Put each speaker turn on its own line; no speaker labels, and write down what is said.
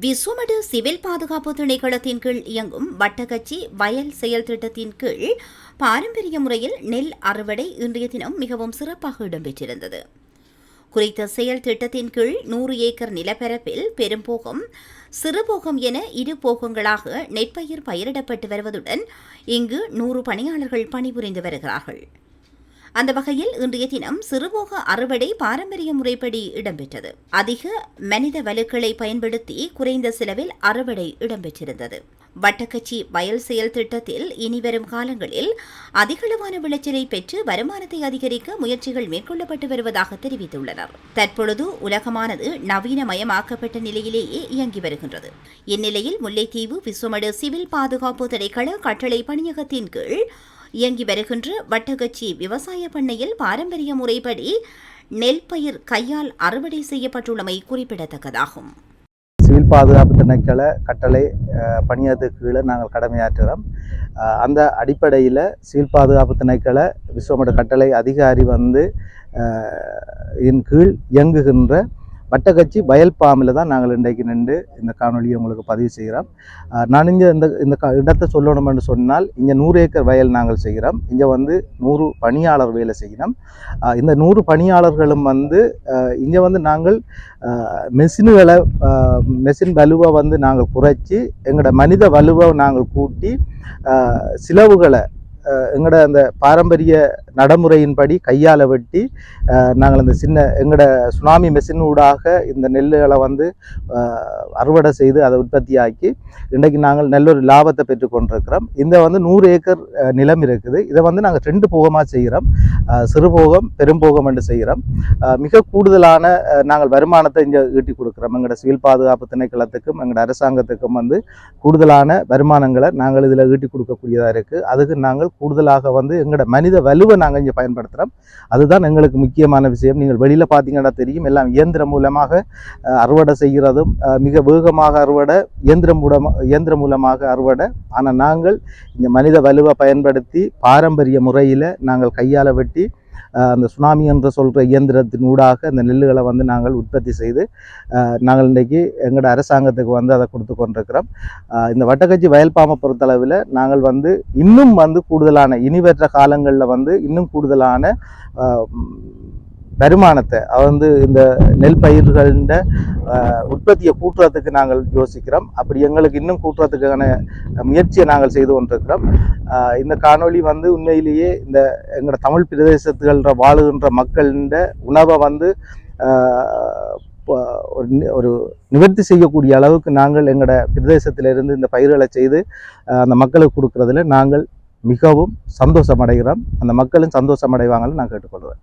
விசுமடு civil பாதுகாப்பு திணைக்களத்தின் கீழ் இயங்கும் வட்டக்கச்சி வயல் செயல் திட்டத்தின் கீழ் பாரம்பரிய முறையில் நெல் அறுவடை இன்றைய தினம் மிகவும் சிறப்பாக இடம்பெற்றிருந்தது. குறித்த செயல் திட்டத்தின் கீழ் 100 ஏக்கர் நிலப்பரப்பில் பெரும்போகம், சிறுபோகம் என இரு போகங்களாக நெற்பயிர் பயிரிடப்பட்டு வருவதுடன் இங்கு 100 பணியாளர்கள் பணிபுரிந்து வருகிறார்கள். அந்த வகையில் இன்றைய தினம் சிறுபோக அறுவடை பாரம்பரிய முறைப்படி இடம்பெற்றது. அதிக மனித வலுக்களை பயன்படுத்தி குறைந்த செலவில் அறுவடை இடம்பெற்றிருந்தது. வட்டக்கச்சி வயல் செயல் திட்டத்தில் இனிவரும் காலங்களில் அதிகளவான விளைச்சலை பெற்று வருமானத்தை அதிகரிக்க முயற்சிகள் மேற்கொள்ளப்பட்டு வருவதாக தெரிவித்துள்ளனர். தற்பொழுது உலகமானது நவீனமயமாக்கப்பட்ட நிலையிலேயே இயங்கி வருகின்றது. இந்நிலையில் முல்லைத்தீவு விசுமடு சிவில் பாதுகாப்பு திணைக்கள கட்டளை பணியகத்தின் கீழ் இயங்கி வருகின்ற வட்டக்கச்சி விவசாய பண்ணையில் பாரம்பரிய முறைப்படி நெல் பயிர் கையால் அறுவடை செய்யப்பட்டுள்ளமை குறிப்பிடத்தக்கதாகும்.
சிவில் பாதுகாப்பு திணைக்கள கட்டளை பணியகத்துக்கு கீழே நாங்கள் கடமையாற்றுகிறோம். அந்த அடிப்படையில் சிவில் பாதுகாப்பு திணைக்கள விசுவமடு கட்டளை அதிகாரி இன் கீழ் இயங்குகின்ற வட்டக்கச்சி வயல் பாம்பில் தான் நாங்கள் இன்றைக்கு நின்று இந்த காணொலியை உங்களுக்கு பதிவு செய்கிறோம். நான் இங்கே இந்த இடத்தை சொல்லணும்னு சொன்னால், இங்கே 100 ஏக்கர் வயல் நாங்கள் செய்கிறோம். இங்கே 100 பணியாளர் வேலை செய்யணும். இந்த 100 பணியாளர்களும் இங்கே நாங்கள் மெஷின் வலுவை நாங்கள் குறைச்சி எங்களோட மனித வலுவை நாங்கள் கூட்டி செலவுகளை எங்களோட அந்த பாரம்பரிய நடைமுறையின்படி கையால் வெட்டி நாங்கள் அந்த எங்களோட சுனாமி மெஷின் ஊடாக இந்த நெல்லுகளை அறுவடை செய்து அதை உற்பத்தியாக்கி இன்றைக்கு நாங்கள் நல்ல ஒரு லாபத்தை பெற்றுக்கொண்டிருக்கிறோம். இந்த 100 ஏக்கர் நிலம் இருக்குது. இதை நாங்கள் 2 போகமாக செய்கிறோம். சிறுபோகம், பெரும்போகம் என்று செய்கிறோம். மிக கூடுதலான நாங்கள் வருமானத்தை இங்கே ஈட்டி கொடுக்குறோம். எங்களோட சிவில் பாதுகாப்பு திணைக்களத்துக்கும் எங்களோட அரசாங்கத்துக்கும் கூடுதலான வருமானங்களை நாங்கள் இதில் ஈட்டி கொடுக்கக்கூடியதாக இருக்குது. அதுக்கு நாங்கள் கூடுதலாக எங்களோட மனித வலுவை நாங்கள் இங்கே பயன்படுத்துகிறோம். அதுதான் எங்களுக்கு முக்கியமான விஷயம். நீங்கள் வெளியில் பார்த்தீங்கன்னா தெரியும், எல்லாம் இயந்திரம் மூலமாக அறுவடை செய்கிறதும் மிக வேகமாக அறுவடை, இயந்திரம் மூலமாக அறுவடை. ஆனால் நாங்கள் இங்கே மனித வலுவை பயன்படுத்தி பாரம்பரிய முறையில் நாங்கள் கையால் வெட்டி அந்த சுனாமி என்று சொல்கிற இயந்திரத்தின் ஊடாக அந்த நெல்லுகளை நாங்கள் உற்பத்தி செய்து நாங்கள் இன்றைக்கி எங்களோட அரசாங்கத்துக்கு அதை கொடுத்து கொண்டிருக்கிறோம். இந்த வட்டக்கச்சி வயல்பாம்பை பொறுத்தளவில் நாங்கள் இன்னும் கூடுதலான இனிவற்ற காலங்களில் இன்னும் கூடுதலான வருமானத்தை இந்த நெல் பயிர்களின் உற்பத்தியை கூட்டுறதுக்கு நாங்கள் யோசிக்கிறோம். அப்படி எங்களுக்கு இன்னும் கூட்டுறதுக்கான முயற்சியை நாங்கள் செய்து கொண்டிருக்கிறோம். இந்த காணொளி உண்மையிலேயே இந்த எங்களோட தமிழ் பிரதேசத்துகள வாழுகின்ற மக்களின் உணவை ஒரு நிவர்த்தி செய்யக்கூடிய அளவுக்கு நாங்கள் எங்களோட பிரதேசத்திலிருந்து இந்த பயிர்களை செய்து அந்த மக்களுக்கு கொடுக்கறதுல நாங்கள் மிகவும் சந்தோஷம் அடைகிறோம். அந்த மக்களும் சந்தோஷம் அடைவாங்கன்னு நான் கேட்டுக்கொள்வேன்.